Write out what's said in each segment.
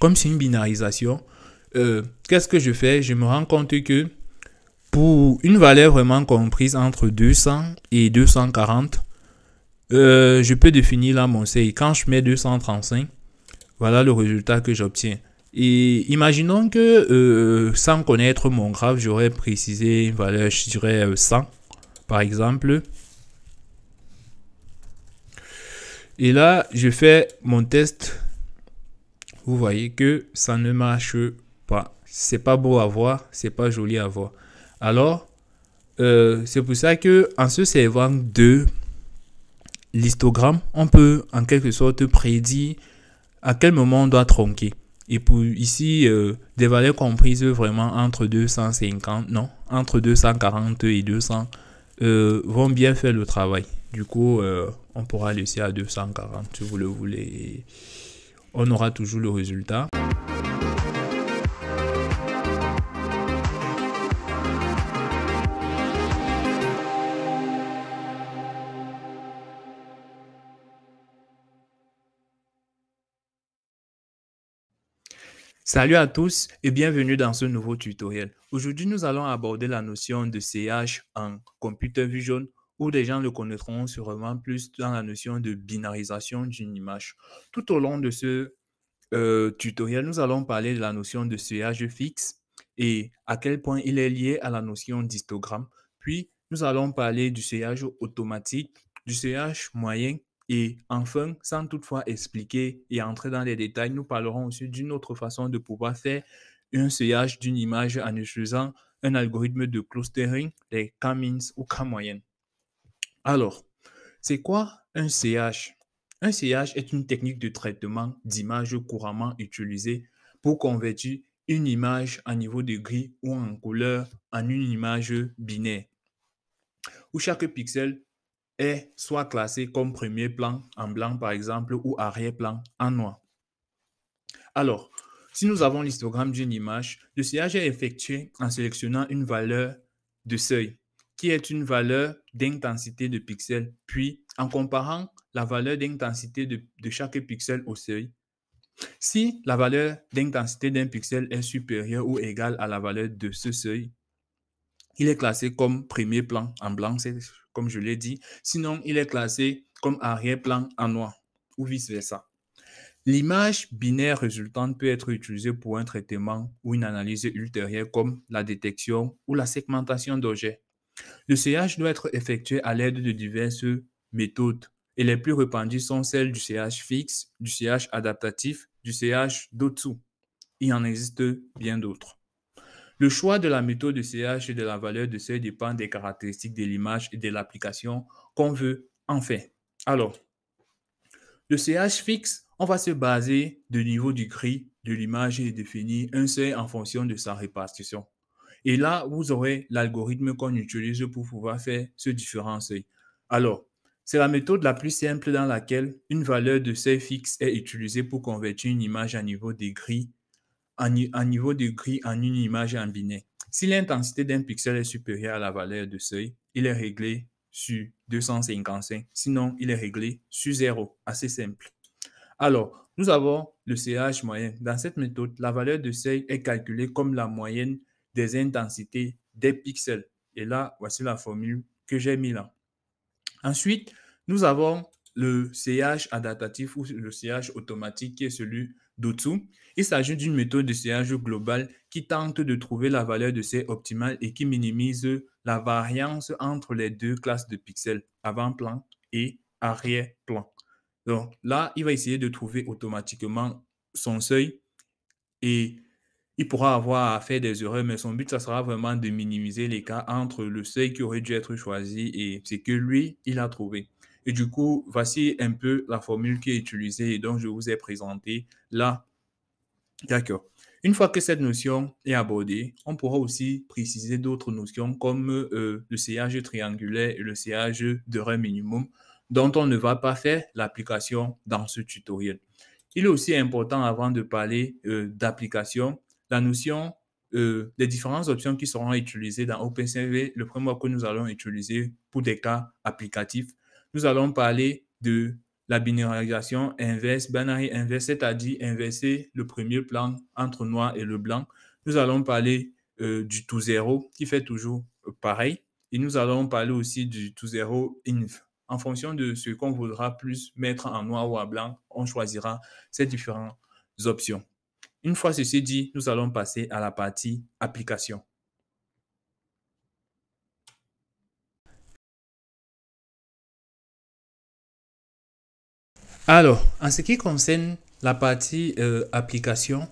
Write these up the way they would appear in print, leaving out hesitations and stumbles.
comme c'est une binarisation, qu'est-ce que je fais? Je me rends compte que pour une valeur vraiment comprise entre 200 et 240, je peux définir là mon seuil. Quand je mets 235, voilà le résultat que j'obtiens. Et imaginons que sans connaître mon graphe, j'aurais précisé une valeur, je dirais 100 par exemple. Et là, je fais mon test. Vous voyez que ça ne marche pas. C'est pas beau à voir, c'est pas joli à voir. Alors, c'est pour ça que en se servant de l'histogramme, on peut en quelque sorte prédire à quel moment on doit tronquer. Et pour ici, des valeurs comprises vraiment entre 250, non, entre 240 et 200 vont bien faire le travail. Du coup, on pourra laisser à 240 si vous le voulez. On aura toujours le résultat. Salut à tous et bienvenue dans ce nouveau tutoriel. Aujourd'hui, nous allons aborder la notion de CH en Computer Vision ou des gens le connaîtront sûrement plus dans la notion de binarisation d'une image. Tout au long de ce tutoriel, nous allons parler de la notion de CH fixe et à quel point il est lié à la notion d'histogramme. Puis, nous allons parler du CH automatique, du CH moyen et enfin, sans toutefois expliquer et entrer dans les détails, nous parlerons aussi d'une autre façon de pouvoir faire un CH d'une image en utilisant un algorithme de clustering, les K-means ou K-moyennes. Alors, c'est quoi un CH? Un CH est une technique de traitement d'image couramment utilisée pour convertir une image en niveau de gris ou en couleur en une image binaire, où chaque pixel est soit classé comme premier plan en blanc par exemple ou arrière-plan en noir. Alors, si nous avons l'histogramme d'une image, le CH est effectué en sélectionnant une valeur de seuil, qui est une valeur d'intensité de pixels, puis en comparant la valeur d'intensité de chaque pixel au seuil. Si la valeur d'intensité d'un pixel est supérieure ou égale à la valeur de ce seuil, il est classé comme premier plan en blanc, comme je l'ai dit. Sinon, il est classé comme arrière-plan en noir ou vice-versa. L'image binaire résultante peut être utilisée pour un traitement ou une analyse ultérieure comme la détection ou la segmentation d'objets. Le CH doit être effectué à l'aide de diverses méthodes et les plus répandues sont celles du CH fixe, du CH adaptatif, du CH d'au-dessous. Il en existe bien d'autres. Le choix de la méthode de CH et de la valeur de seuil dépend des caractéristiques de l'image et de l'application qu'on veut en faire. Alors, le CH fixe, on va se baser du niveau du gris de l'image et définir un seuil en fonction de sa répartition. Et là, vous aurez l'algorithme qu'on utilise pour pouvoir faire ce différent seuil. Alors, c'est la méthode la plus simple dans laquelle une valeur de seuil fixe est utilisée pour convertir une image à niveau de gris en une image en binaire. Si l'intensité d'un pixel est supérieure à la valeur de seuil, il est réglé sur 255. Sinon, il est réglé sur 0. Assez simple. Alors, nous avons le CH moyen. Dans cette méthode, la valeur de seuil est calculée comme la moyenne des intensités des pixels. Et là, voici la formule que j'ai mis là. Ensuite, nous avons le CH adaptatif ou le CH automatique qui est celui d'au-dessous. Il s'agit d'une méthode de CH global qui tente de trouver la valeur de seuil optimale et qui minimise la variance entre les deux classes de pixels, avant-plan et arrière-plan. Donc là, il va essayer de trouver automatiquement son seuil et il pourra avoir à faire des erreurs, mais son but, ça sera vraiment de minimiser l'écart entre le seuil qui aurait dû être choisi et ce que lui, il a trouvé. Et du coup, voici un peu la formule qui est utilisée et dont je vous ai présenté là. D'accord. Une fois que cette notion est abordée, on pourra aussi préciser d'autres notions comme le CH triangulaire et le CH d'erreur minimum dont on ne va pas faire l'application dans ce tutoriel. Il est aussi important avant de parler d'application, la notion des différentes options qui seront utilisées dans OpenCV, le framework que nous allons utiliser pour des cas applicatifs. Nous allons parler de la binarisation inverse, binary inverse, c'est-à-dire inverser le premier plan entre noir et le blanc. Nous allons parler du to zero qui fait toujours pareil. Et nous allons parler aussi du to zero inf. En fonction de ce qu'on voudra plus mettre en noir ou en blanc, on choisira ces différentes options. Une fois ceci dit, nous allons passer à la partie application. Alors, en ce qui concerne la partie application,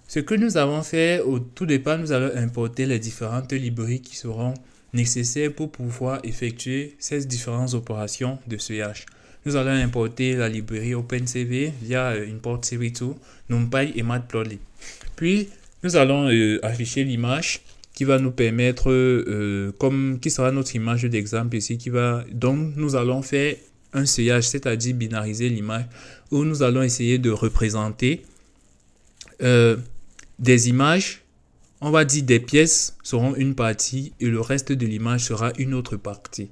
ce que nous avons fait au tout départ, nous allons importer les différentes librairies qui seront nécessaires pour pouvoir effectuer ces différentes opérations de seuillage. Nous allons importer la librairie OpenCV via Import CV2, NumPy et Matplotlib. Puis, nous allons afficher l'image qui va nous permettre, qui sera notre image d'exemple ici, donc nous allons faire un seuillage, c'est-à-dire binariser l'image, où nous allons essayer de représenter des images, on va dire des pièces seront une partie et le reste de l'image sera une autre partie.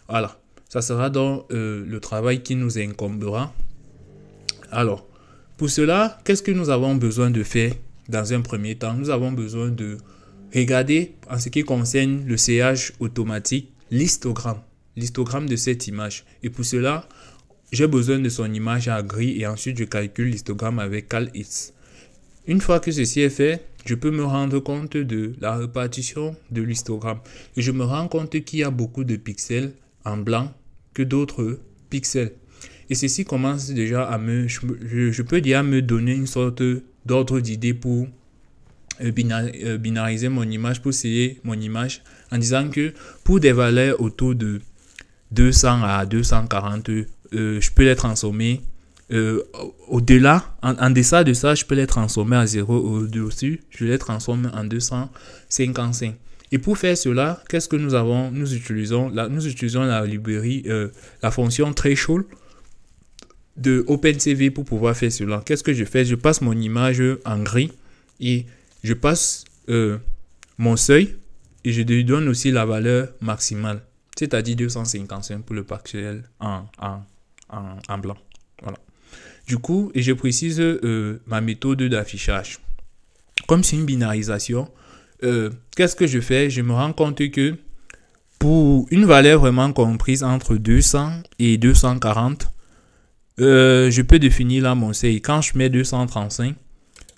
Voilà, ça sera donc le travail qui nous incombera. Alors, pour cela, qu'est-ce que nous avons besoin de faire dans un premier temps? Nous avons besoin de regarder en ce qui concerne le seuillage automatique, l'histogramme de cette image. Et pour cela, j'ai besoin de son image en gris et ensuite je calcule l'histogramme avec CalX. Une fois que ceci est fait, je peux me rendre compte de la répartition de l'histogramme. Et je me rends compte qu'il y a beaucoup de pixels en blanc que d'autres pixels. Et ceci commence déjà à je peux dire, me donner une sorte d'ordre d'idée pour binariser mon image, pour sceller mon image, en disant que pour des valeurs autour de 200 à 240, je peux les transformer au-delà, en deçà de ça, je peux les transformer à 0. Au-dessus, je les transforme en 255. Et pour faire cela, qu'est-ce que nous avons? Nous utilisons la librairie, la fonction threshold de OpenCV pour pouvoir faire cela. Qu'est-ce que je fais? Je passe mon image en gris et je passe mon seuil et je lui donne aussi la valeur maximale, c'est-à-dire 255 pour le pixel en blanc. Voilà. Du coup, et je précise ma méthode d'affichage. Comme c'est une binarisation, qu'est-ce que je fais? Je me rends compte que pour une valeur vraiment comprise entre 200 et 240, je peux définir là mon seuil. Quand je mets 235,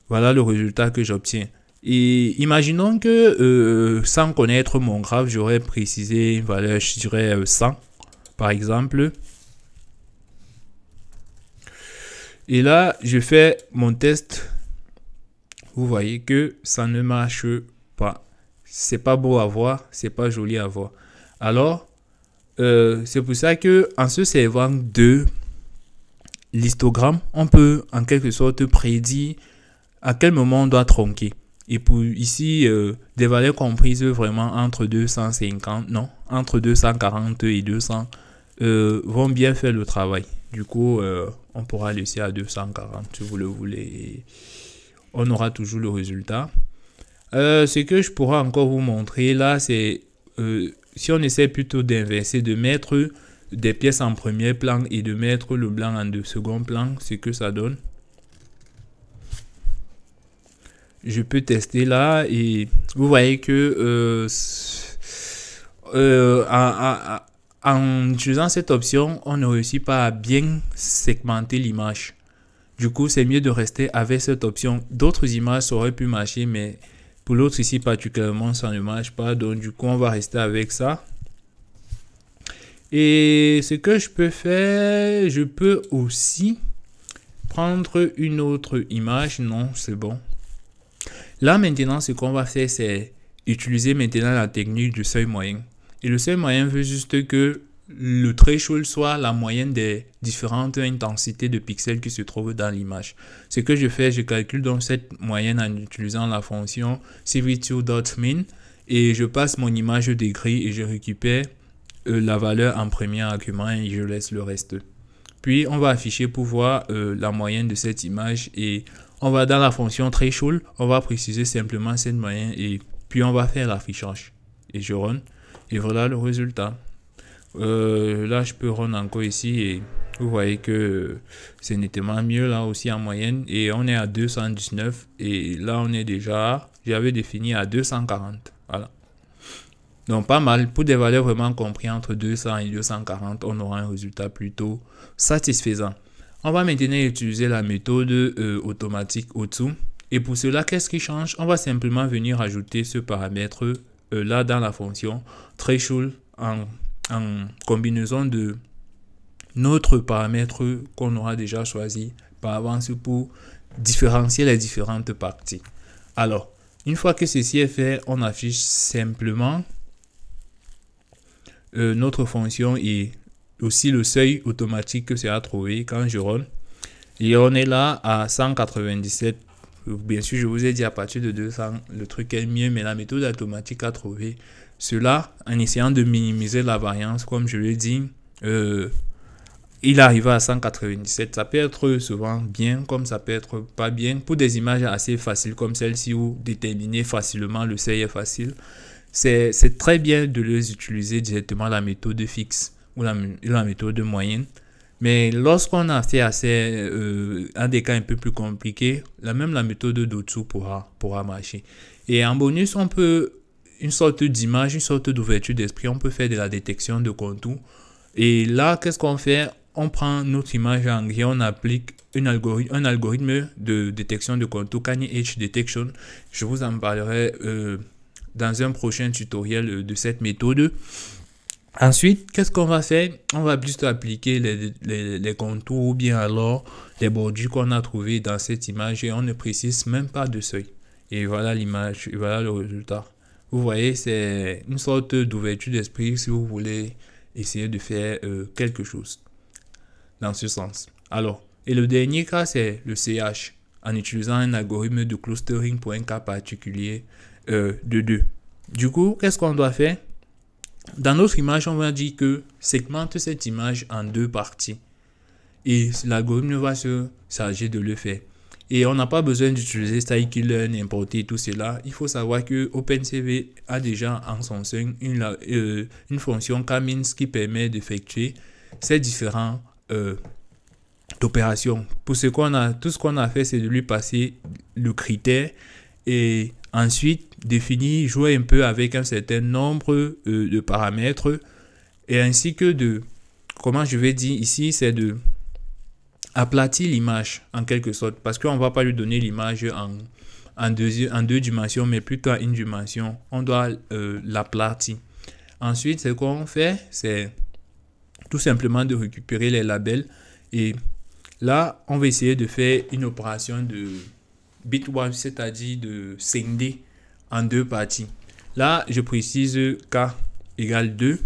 voilà le résultat que j'obtiens. Et imaginons que sans connaître mon graphe, j'aurais précisé une valeur, je dirais 100 par exemple. Et là, je fais mon test. Vous voyez que ça ne marche pas. C'est pas beau à voir, c'est pas joli à voir. Alors, c'est pour ça que en se servant de l'histogramme, on peut en quelque sorte prédire à quel moment on doit tronquer. Et pour ici, des valeurs comprises vraiment entre 250, non, entre 240 et 200 vont bien faire le travail. Du coup, on pourra laisser à 240 si vous le voulez. Et on aura toujours le résultat. Ce que je pourrais encore vous montrer là, c'est si on essaie plutôt d'inverser, de mettre des pièces en premier plan et de mettre le blanc en second plan, ce que ça donne. Je peux tester là et vous voyez que en utilisant cette option, on ne réussit pas à bien segmenter l'image. Du coup, c'est mieux de rester avec cette option. D'autres images auraient pu marcher, mais pour l'autre ici particulièrement, ça ne marche pas. Donc, du coup, on va rester avec ça. Et ce que je peux faire, je peux aussi prendre une autre image. Non, c'est bon. Là, maintenant, ce qu'on va faire, c'est utiliser maintenant la technique du seuil moyen. Et le seuil moyen veut juste que le threshold soit la moyenne des différentes intensités de pixels qui se trouvent dans l'image. Ce que je fais, je calcule donc cette moyenne en utilisant la fonction cv2.min et je passe mon image de gris et je récupère la valeur en premier argument et je laisse le reste. Puis, on va afficher pour voir la moyenne de cette image et on va dans la fonction threshold, on va préciser simplement cette moyenne et puis on va faire l'affichage. Et je run et voilà le résultat. Là, je peux run encore ici et Vous voyez que c'est nettement mieux là aussi en moyenne. Et on est à 219. Et là, on est déjà, j'avais défini à 240. Voilà. Donc, pas mal. Pour des valeurs vraiment comprises entre 200 et 240, on aura un résultat plutôt satisfaisant. On va maintenant utiliser la méthode automatique au-dessous. Et pour cela, qu'est-ce qui change? On va simplement venir ajouter ce paramètre là dans la fonction threshold en combinaison de notre paramètre qu'on aura déjà choisi par avance pour différencier les différentes parties. Alors, une fois que ceci est fait, on affiche simplement notre fonction et aussi le seuil automatique que c'est à trouver quand je run. Et on est là à 197. Bien sûr, je vous ai dit à partir de 200, le truc est mieux, mais la méthode automatique a trouvé cela en essayant de minimiser la variance, comme je l'ai dit. Il arrive à 197. Ça peut être souvent bien, comme ça peut être pas bien. Pour des images assez faciles comme celle-ci où déterminer facilement le seuil est facile, c'est très bien de les utiliser directement la méthode fixe ou la méthode moyenne. Mais lorsqu'on a fait à des cas un peu plus compliqués, la méthode d'au-dessous pourra marcher. Et en bonus, on peut une sorte d'image, une sorte d'ouverture d'esprit. On peut faire de la détection de contours. Et là, qu'est-ce qu'on fait? On prend notre image en gris, on applique un algorithme de détection de contours, Canny Edge Detection. Je vous en parlerai dans un prochain tutoriel de cette méthode. Ensuite, qu'est-ce qu'on va faire? On va juste appliquer les contours ou bien alors les bordures qu'on a trouvés dans cette image et on ne précise même pas de seuil. Et voilà l'image, et voilà le résultat. Vous voyez, c'est une sorte d'ouverture d'esprit si vous voulez essayer de faire quelque chose dans ce sens. Alors, et le dernier cas, c'est le CH en utilisant un algorithme de clustering pour un cas particulier de 2. Du coup, qu'est-ce qu'on doit faire? Dans notre image, on va dire que segmente cette image en 2 parties. Et l'algorithme va se charger de le faire. Et on n'a pas besoin d'utiliser scikit-learn, importer tout cela. Il faut savoir que OpenCV a déjà en son sein une fonction k-means qui permet d'effectuer ces différentes opérations. Pour ce tout ce qu'on a fait, c'est de lui passer le critère et ensuite définir, jouer un peu avec un certain nombre de paramètres et ainsi que comment je vais dire ici, c'est de aplatir l'image en quelque sorte parce qu'on ne va pas lui donner l'image en deux dimensions mais plutôt en une dimension. On doit l'aplatir. Ensuite, ce qu'on fait, c'est tout simplement de récupérer les labels et là, on va essayer de faire une opération de bitwise, c'est-à-dire de scinder en 2 parties. Là, je précise k égale 2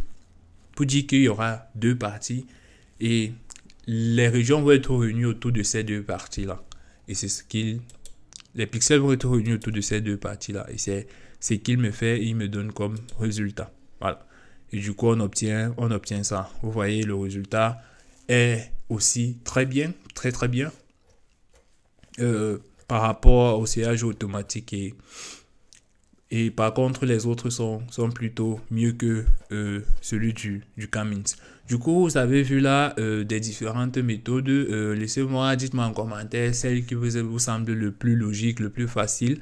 pour dire qu'il y aura 2 parties et les régions vont être réunies autour de ces 2 parties-là. Et c'est les pixels vont être réunis autour de ces 2 parties-là. Et c'est ce qu'il me fait, il me donne comme résultat. Voilà. Et du coup, on obtient ça. Vous voyez, le résultat est aussi très bien, très bien par rapport au CH automatique. Et par contre, les autres sont plutôt mieux que celui du k-means. Du coup, vous avez vu là des différentes méthodes. Laissez-moi, dites-moi en commentaire celle qui vous semble le plus logique, le plus facile.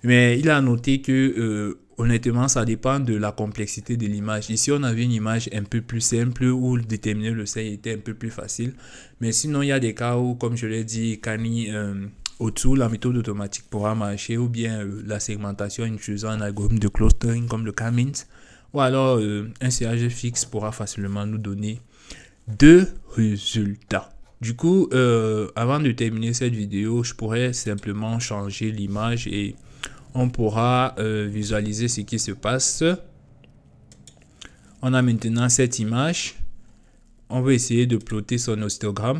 Mais il a noté que honnêtement, ça dépend de la complexité de l'image. Ici, on avait une image un peu plus simple où déterminer le seuil était un peu plus facile. Mais sinon, il y a des cas où, comme je l'ai dit, Canny au-dessous, la méthode automatique pourra marcher ou bien la segmentation en utilisant un algorithme de clustering comme le k-means ou alors un CH fixe pourra facilement nous donner 2 résultats. Du coup, avant de terminer cette vidéo, je pourrais simplement changer l'image et on pourra visualiser ce qui se passe. On a maintenant cette image. On va essayer de plotter son histogramme.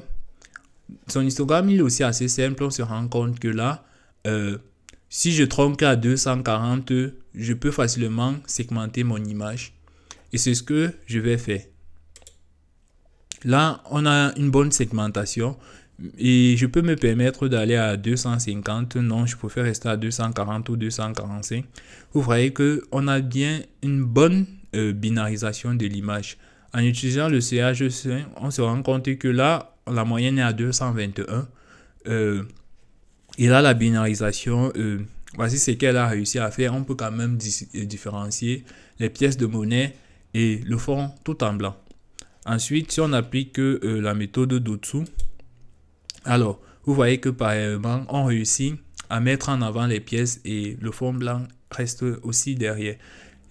Son histogramme, il est aussi assez simple. On se rend compte que là, si je trompe à 240, je peux facilement segmenter mon image. Et c'est ce que je vais faire. Là, on a une bonne segmentation. Et je peux me permettre d'aller à 250. Non, je préfère rester à 240 ou 245. Vous voyez qu'on a bien une bonne binarisation de l'image. En utilisant le CH5, on se rend compte que là, la moyenne est à 221. Et là, la binarisation, voici ce qu'elle a réussi à faire. On peut quand même différencier les pièces de monnaie et le fond tout en blanc. Ensuite, si on applique la méthode d'au-dessous, alors, vous voyez que par exemple, on réussit à mettre en avant les pièces et le fond blanc reste aussi derrière.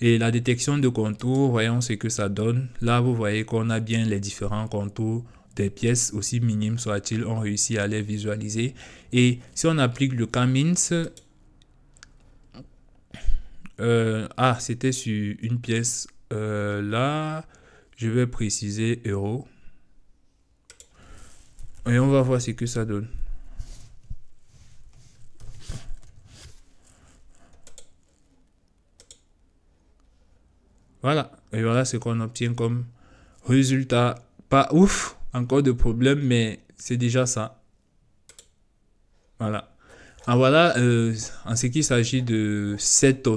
Et la détection de contours, voyons ce que ça donne. Là, vous voyez qu'on a bien les différents contours des pièces, aussi minimes soient-ils, on réussit à les visualiser. Et si on applique le K-Means, c'était sur une pièce. Là, je vais préciser euro. Et on va voir ce que ça donne. Voilà, et voilà ce qu'on obtient comme résultat. Pas ouf, encore de problèmes, mais c'est déjà ça. Voilà. Voilà, en ce qui s'agit de cette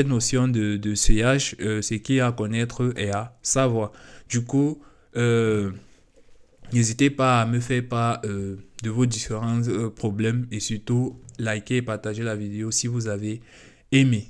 notion de CH, ce qu'il y a à connaître et à savoir. Du coup, n'hésitez pas à me faire part de vos différents problèmes et surtout, likez et partagez la vidéo si vous avez aimé.